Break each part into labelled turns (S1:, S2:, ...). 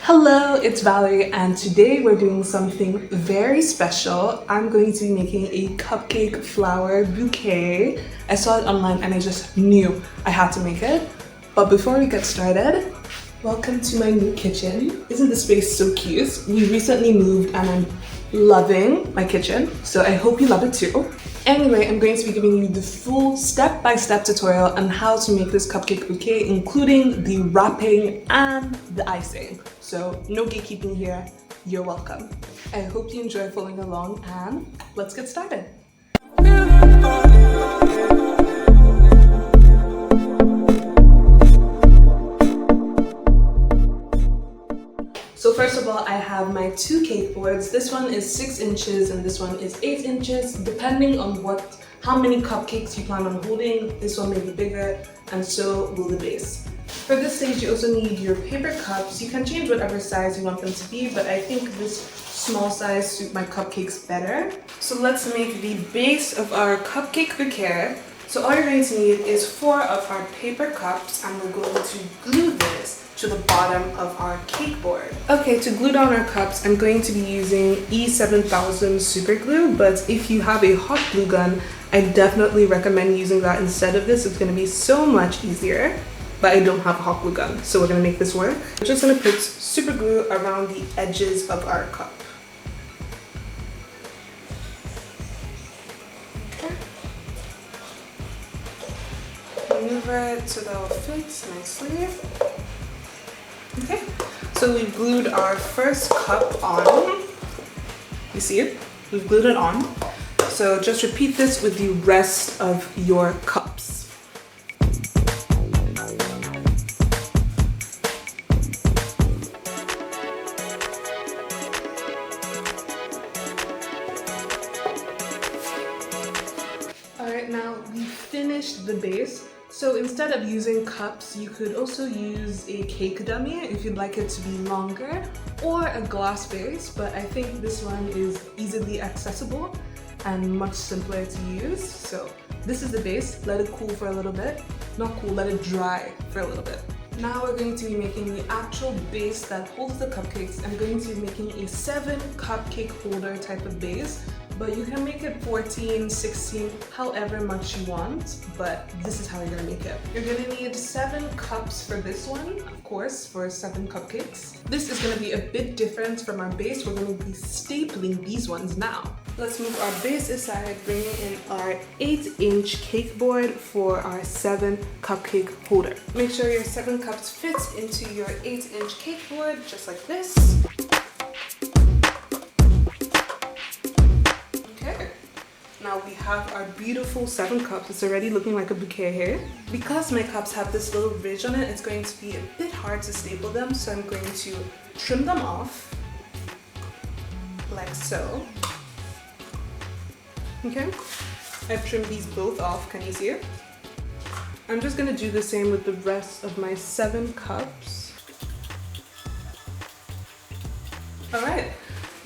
S1: Hello, it's Valerie, and today we're doing something very special. I'm going to be making a cupcake flower bouquet. I saw it online and I just knew I had to make it. But before we get started, welcome to my new kitchen. Isn't the space so cute? We recently moved and I'm loving my kitchen, so I hope you love it too. Anyway, I'm going to be giving you the full step-by-step tutorial on how to make this cupcake bouquet, including the wrapping and the icing. So no gatekeeping here, you're welcome. I hope you enjoy following along and let's get started. So first of all, I have my two cake boards. This one is 6 inches and this one is 8 inches. Depending on how many cupcakes you plan on holding, this one may be bigger and so will the base. For this stage, you also need your paper cups. You can change whatever size you want them to be, but I think this small size suits my cupcakes better. So let's make the base of our cupcake bouquet. So all you're going to need is 4 of our paper cups and we're going to glue this to the bottom of our cake board. Okay, to glue down our cups, I'm going to be using E7000 super glue, but if you have a hot glue gun, I definitely recommend using that instead of this. It's going to be so much easier, but I don't have a hot glue gun, so we're going to make this work. We're just going to put super glue around the edges of our cup. Maneuver it so that will fit nicely. Okay, so we've glued our first cup on. You see it? We've glued it on. So just repeat this with the rest of your cups. Alright, now we finished the base. So instead of using cups, you could also use a cake dummy if you'd like it to be longer, or a glass base, but I think this one is easily accessible and much simpler to use. So this is the base. Let it cool for a little bit. Not cool, let it dry for a little bit. Now we're going to be making the actual base that holds the cupcakes. I'm going to be making a 7 cupcake holder type of base, but you can make it 14, 16, however much you want, but this is how you're gonna make it. You're gonna need 7 cups for this one, of course, for 7 cupcakes. This is gonna be a bit different from our base. We're gonna be stapling these ones now. Let's move our base aside, bringing in our 8-inch cake board for our 7 cupcake holder. Make sure your 7 cups fits into your 8-inch cake board, just like this. Now we have our beautiful 7 cups. It's already looking like a bouquet here. Because my cups have this little ridge on it, it's going to be a bit hard to staple them, so I'm going to trim them off, like so. Okay, I've trimmed these both off, can you see it? I'm just gonna do the same with the rest of my 7 cups. All right.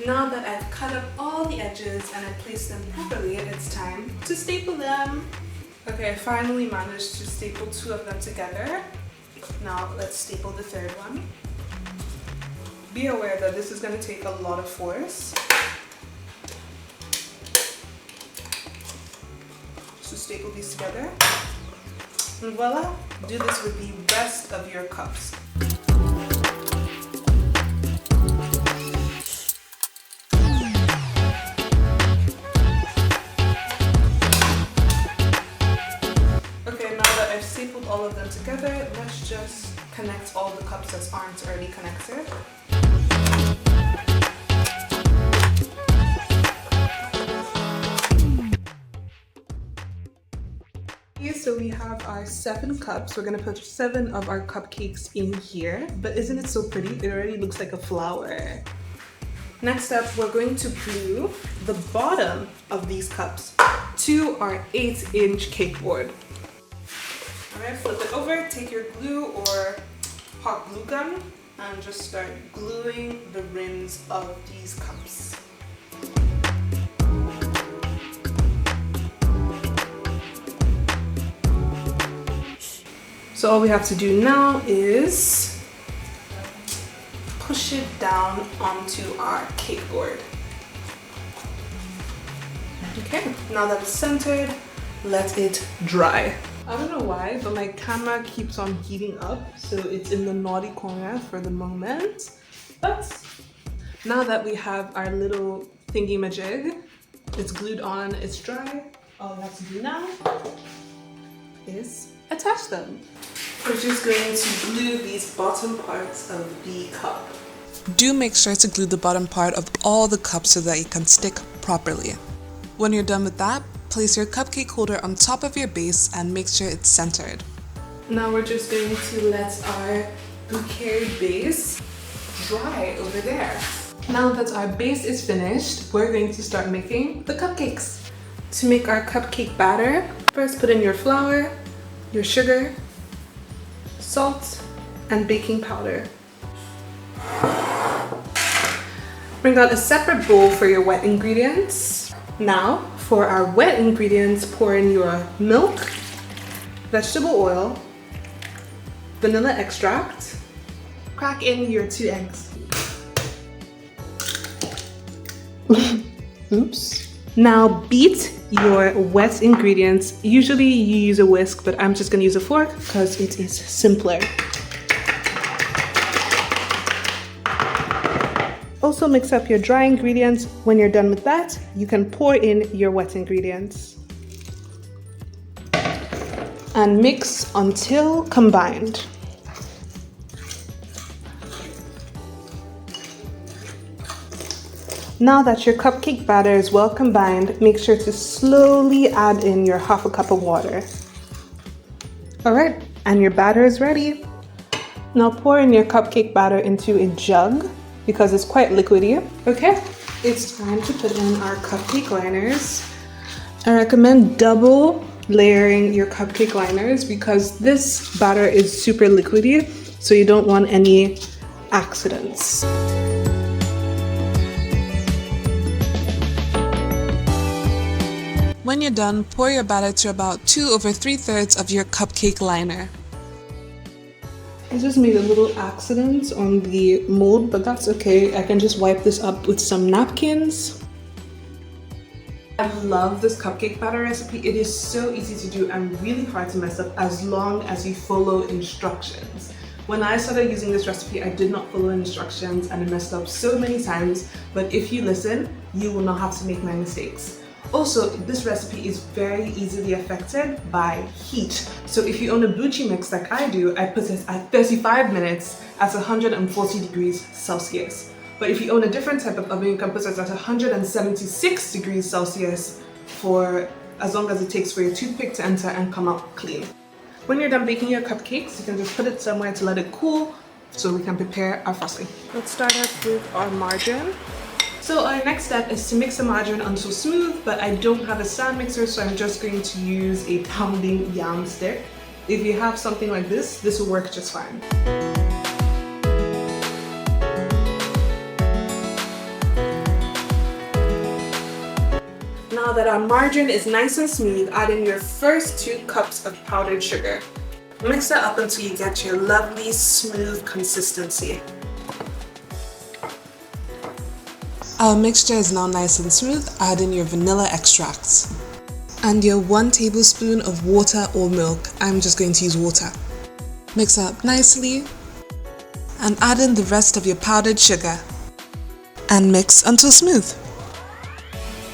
S1: Now that I've cut up all the edges and I placed them properly, it's time to staple them. Okay, I finally managed to staple 2 of them together. Now let's staple the 3rd one. Be aware that this is going to take a lot of force. So staple these together. And voila, do this with the rest of your cups. All of them together, let's just connect all the cups that aren't already connected. Okay, so we have our 7 cups. We're gonna put 7 of our cupcakes in here, but isn't it so pretty? It already looks like a flower. Next up, we're going to glue the bottom of these cups to our 8-inch cake board. Alright, flip it over, take your glue or hot glue gun and just start gluing the rims of these cups. So all we have to do now is push it down onto our cake board. Okay, now that it's centered, let it dry. I don't know why, but my camera keeps on heating up, so it's in the naughty corner for the moment. But now that we have our little thingy-majig, it's glued on, it's dry, all we have to do now is attach them. We're just going to glue these bottom parts of the cup.
S2: Do make sure to glue the bottom part of all the cups so that it can stick properly. When you're done with that, place your cupcake holder on top of your base and make sure it's centered.
S1: Now we're just going to let our bouquet base dry over there. Now that our base is finished, we're going to start making the cupcakes. To make our cupcake batter, first put in your flour, your sugar, salt, and baking powder. Bring out a separate bowl for your wet ingredients. Now, for our wet ingredients, pour in your milk, vegetable oil, vanilla extract, crack in your 2 eggs. Oops. Now beat your wet ingredients. Usually you use a whisk, but I'm just gonna use a fork because it is simpler. Also mix up your dry ingredients. When you're done with that, you can pour in your wet ingredients. And mix until combined. Now that your cupcake batter is well combined, make sure to slowly add in your half a cup of water. Alright, and your batter is ready. Now pour in your cupcake batter into a jug because it's quite liquidy. Okay, it's time to put in our cupcake liners. I recommend double layering your cupcake liners because this batter is super liquidy, so you don't want any accidents.
S2: When you're done, pour your batter to about 2 over 3/3 of your cupcake liner.
S1: I just made a little accident on the mold, but that's okay. I can just wipe this up with some napkins. I love this cupcake batter recipe. It is so easy to do and really hard to mess up as long as you follow instructions. When I started using this recipe, I did not follow instructions and I messed up so many times, but if you listen, you will not have to make my mistakes. Also, this recipe is very easily affected by heat. So if you own a Bouquet mix like I do, I put it at 35 minutes at 140 degrees Celsius. But if you own a different type of oven, you can put it at 176 degrees Celsius for as long as it takes for your toothpick to enter and come out clean. When you're done baking your cupcakes, you can just put it somewhere to let it cool so we can prepare our frosting. Let's start off with our margarine. So our next step is to mix the margarine until smooth, but I don't have a stand mixer, so I'm just going to use a pounding yam stick. If you have something like this will work just fine. Now that our margarine is nice and smooth, add in your first 2 cups of powdered sugar. Mix that up until you get your lovely smooth consistency.
S2: Our mixture is now nice and smooth. Add in your vanilla extracts and your 1 tablespoon of water or milk. I'm just going to use water. Mix up nicely and add in the rest of your powdered sugar and mix until smooth.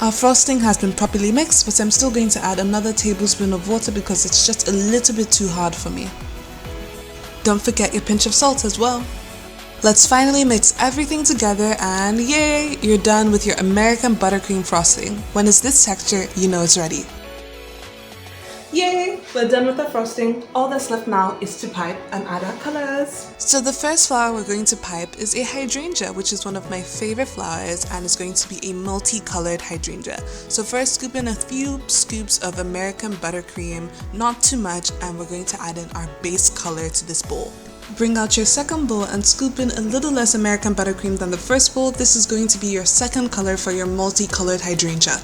S2: Our frosting has been properly mixed, but I'm still going to add another tablespoon of water because it's just a little bit too hard for me. Don't forget your pinch of salt as well. Let's finally mix everything together and yay! You're done with your American buttercream frosting. When it's this texture, you know it's ready.
S1: Yay! We're done with the frosting. All that's left now is to pipe and add our colors.
S2: So the first flower we're going to pipe is a hydrangea, which is one of my favorite flowers, and it's going to be a multicolored hydrangea. So first scoop in a few scoops of American buttercream, not too much, and we're going to add in our base color to this bowl. Bring out your second bowl and scoop in a little less American buttercream than the first bowl. This is going to be your second color for your multicolored hydrangea.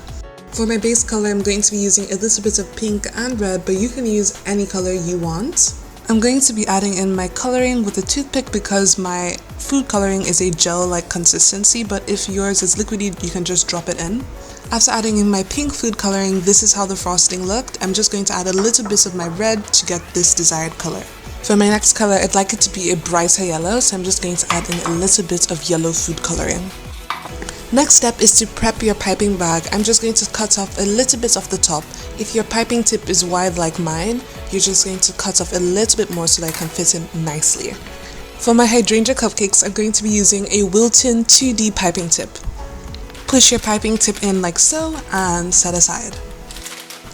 S2: For my base color, I'm going to be using a little bit of pink and red, but you can use any color you want. I'm going to be adding in my coloring with a toothpick because my food coloring is a gel-like consistency, but if yours is liquidy, you can just drop it in. After adding in my pink food coloring, this is how the frosting looked. I'm just going to add a little bit of my red to get this desired color. For my next color, I'd like it to be a brighter yellow, so I'm just going to add in a little bit of yellow food coloring. Next step is to prep your piping bag. I'm just going to cut off a little bit of the top. If your piping tip is wide like mine, you're just going to cut off a little bit more so that it can fit in nicely. For my hydrangea cupcakes, I'm going to be using a Wilton 2D piping tip. Push your piping tip in like so and set aside.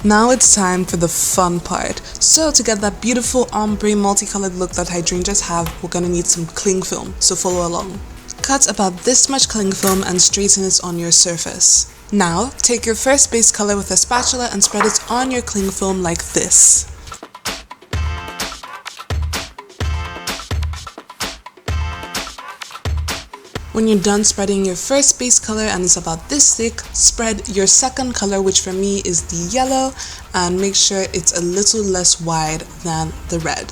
S2: Now it's time for the fun part. So to get that beautiful ombre multicolored look that hydrangeas have, we're going to need some cling film, so follow along. Cut about this much cling film and straighten it on your surface. Now, take your first base color with a spatula and spread it on your cling film like this. When you're done spreading your first base color and it's about this thick, spread your second color, which for me is the yellow, and make sure it's a little less wide than the red.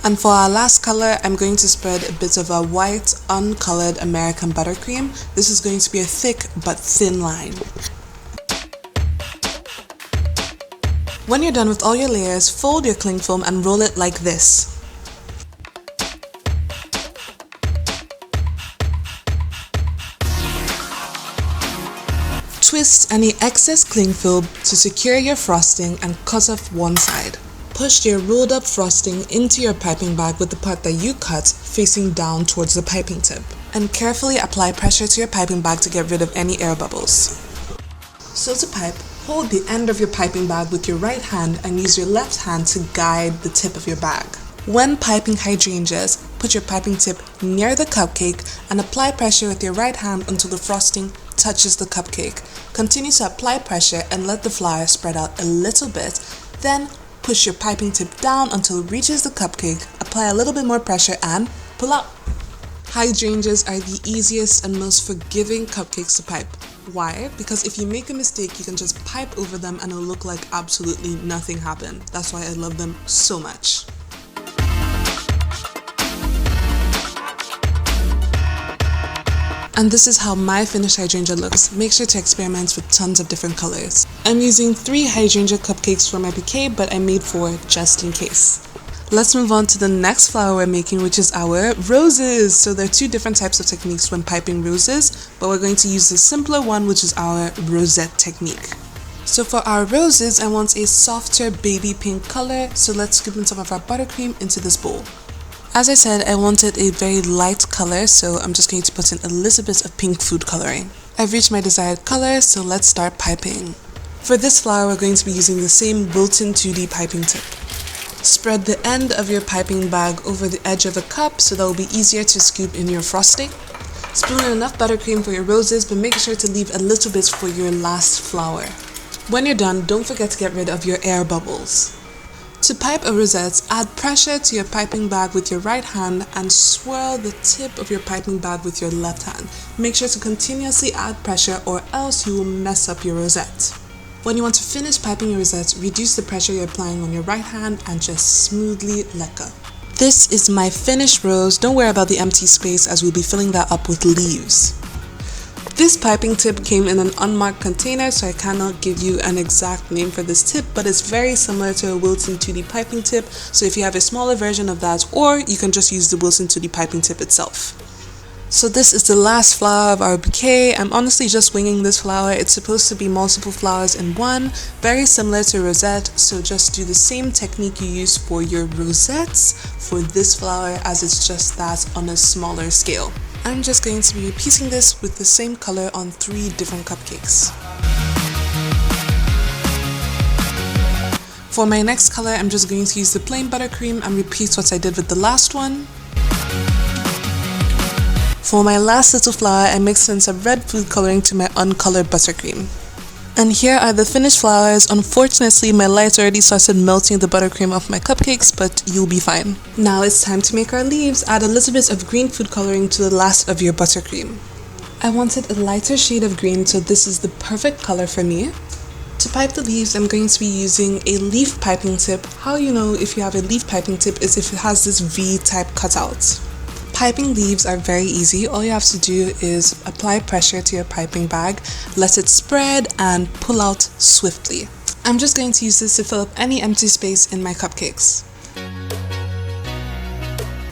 S2: And for our last color, I'm going to spread a bit of a white, uncolored American buttercream. This is going to be a thick but thin line. When you're done with all your layers, fold your cling film and roll it like this. Twist any excess cling film to secure your frosting and cut off one side. Push your rolled up frosting into your piping bag with the part that you cut facing down towards the piping tip. And carefully apply pressure to your piping bag to get rid of any air bubbles. So to pipe, hold the end of your piping bag with your right hand and use your left hand to guide the tip of your bag. When piping hydrangeas, put your piping tip near the cupcake and apply pressure with your right hand until the frosting touches the cupcake. Continue to apply pressure and let the flour spread out a little bit. Then push your piping tip down until it reaches the cupcake, apply a little bit more pressure and pull up. Hydrangeas are the easiest and most forgiving cupcakes to pipe. Why? Because if you make a mistake, you can just pipe over them and it'll look like absolutely nothing happened. That's why I love them so much. And this is how my finished hydrangea looks. Make sure to experiment with tons of different colors. I'm using 3 hydrangea cupcakes for my bouquet, but I made 4 just in case. Let's move on to the next flower we're making, which is our roses. So there are 2 different types of techniques when piping roses, but we're going to use the simpler one, which is our rosette technique. So for our roses, I want a softer baby pink color, so let's scoop in some of our buttercream into this bowl. As I said, I wanted a very light color, so I'm just going to put in a little bit of pink food coloring. I've reached my desired color, so let's start piping. For this flower, we're going to be using the same Wilton 2D piping tip. Spread the end of your piping bag over the edge of a cup so that will be easier to scoop in your frosting. Spoon in enough buttercream for your roses, but make sure to leave a little bit for your last flower. When you're done, don't forget to get rid of your air bubbles. To pipe a rosette, add pressure to your piping bag with your right hand and swirl the tip of your piping bag with your left hand. Make sure to continuously add pressure or else you will mess up your rosette. When you want to finish piping your rosette, reduce the pressure you're applying on your right hand and just smoothly let go. This is my finished rose. Don't worry about the empty space as we'll be filling that up with leaves. This piping tip came in an unmarked container, so I cannot give you an exact name for this tip, but it's very similar to a Wilton 2D piping tip, so if you have a smaller version of that, or you can just use the Wilton 2D piping tip itself. So this is the last flower of our bouquet. I'm honestly just winging this flower. It's supposed to be multiple flowers in one, very similar to rosette, so just do the same technique you use for your rosettes for this flower, as it's just that on a smaller scale. I'm just going to be repeating this with the same color on 3 different cupcakes. For my next color, I'm just going to use the plain buttercream and repeat what I did with the last one. For my last little flower, I mixed in some red food coloring to my uncolored buttercream. And here are the finished flowers. Unfortunately, my light already started melting the buttercream off my cupcakes, but you'll be fine. Now it's time to make our leaves. Add a little bit of green food coloring to the last of your buttercream. I wanted a lighter shade of green, so this is the perfect color for me. To pipe the leaves, I'm going to be using a leaf piping tip. How you know if you have a leaf piping tip is if it has this V-type cutout. Piping leaves are very easy. All you have to do is apply pressure to your piping bag, let it spread, and pull out swiftly. I'm just going to use this to fill up any empty space in my cupcakes.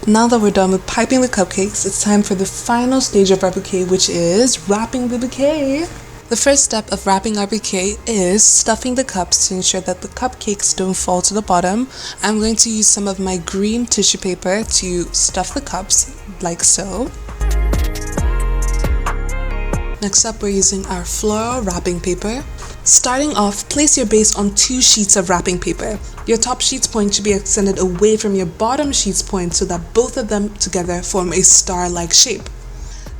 S2: Now that we're done with piping the cupcakes, it's time for the final stage of our bouquet, which is wrapping the bouquet. The first step of wrapping our bouquet is stuffing the cups to ensure that the cupcakes don't fall to the bottom. I'm going to use some of my green tissue paper to stuff the cups, like so. Next up, we're using our floral wrapping paper. Starting off, place your base on 2 sheets of wrapping paper. Your top sheet's point should be extended away from your bottom sheet's point so that both of them together form a star-like shape.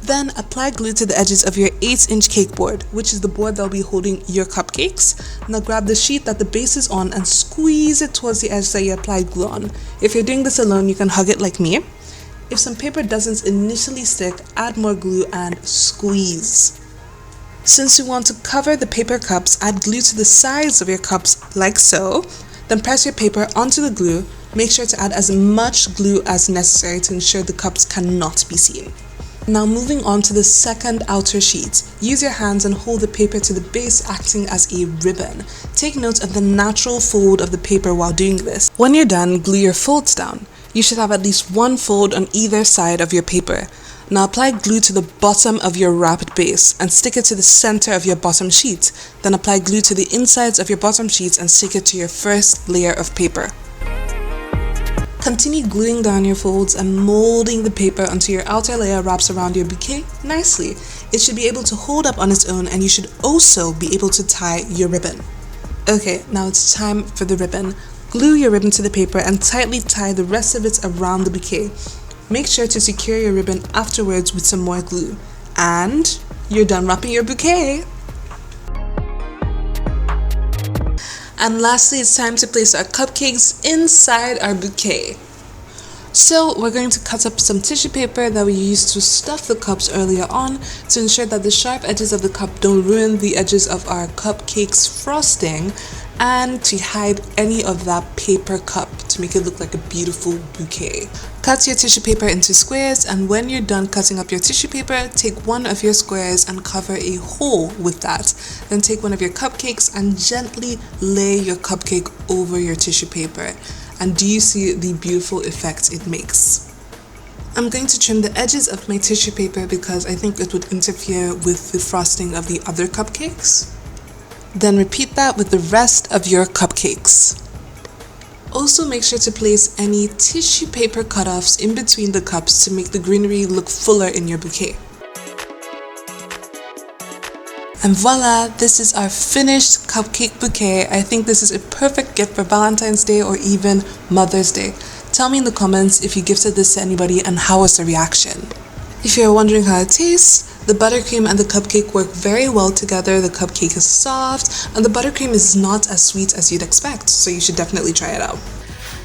S2: Then apply glue to the edges of your 8-inch cake board, which is the board that will be holding your cupcakes. Now grab the sheet that the base is on and squeeze it towards the edge that you applied glue on. If you're doing this alone, you can hug it like me. If some paper doesn't initially stick, add more glue and squeeze. Since you want to cover the paper cups, add glue to the sides of your cups like so. Then press your paper onto the glue. Make sure to add as much glue as necessary to ensure the cups cannot be seen. Now moving on to the second outer sheet. Use your hands and hold the paper to the base, acting as a ribbon. Take note of the natural fold of the paper while doing this. When you're done, glue your folds down. You should have at least 1 fold on either side of your paper. Now apply glue to the bottom of your wrapped base and stick it to the center of your bottom sheet. Then apply glue to the insides of your bottom sheets and stick it to your first layer of paper. Continue gluing down your folds and molding the paper until your outer layer wraps around your bouquet nicely. It should be able to hold up on its own, and you should also be able to tie your ribbon. Okay, now it's time for the ribbon. Glue your ribbon to the paper and tightly tie the rest of it around the bouquet. Make sure to secure your ribbon afterwards with some more glue. And you're done wrapping your bouquet! And lastly, it's time to place our cupcakes inside our bouquet. So we're going to cut up some tissue paper that we used to stuff the cups earlier on to ensure that the sharp edges of the cup don't ruin the edges of our cupcakes frosting, and to hide any of that paper cup to make it look like a beautiful bouquet. Cut your tissue paper into squares, and when you're done cutting up your tissue paper, take one of your squares and cover a hole with that. Then take one of your cupcakes and gently lay your cupcake over your tissue paper. And do you see the beautiful effect it makes? I'm going to trim the edges of my tissue paper because I think it would interfere with the frosting of the other cupcakes. Then repeat that with the rest of your cupcakes. Also make sure to place any tissue paper cutoffs in between the cups to make the greenery look fuller in your bouquet. And voila, this is our finished cupcake bouquet. I think this is a perfect gift for Valentine's Day or even Mother's Day. Tell me in the comments if you gifted this to anybody and how was the reaction. If you're wondering how it tastes, the buttercream and the cupcake work very well together. The cupcake is soft and the buttercream is not as sweet as you'd expect, so you should definitely try it out.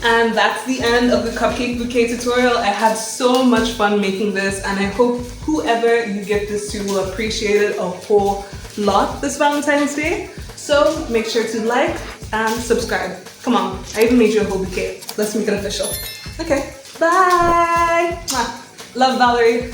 S1: And that's the end of the cupcake bouquet tutorial. I had so much fun making this, and I hope whoever you gift this to will appreciate it a whole lot this Valentine's Day. So make sure to like and subscribe. Come on, I even made you a whole bouquet. Let's make it official. Okay, bye! Love, Valerie.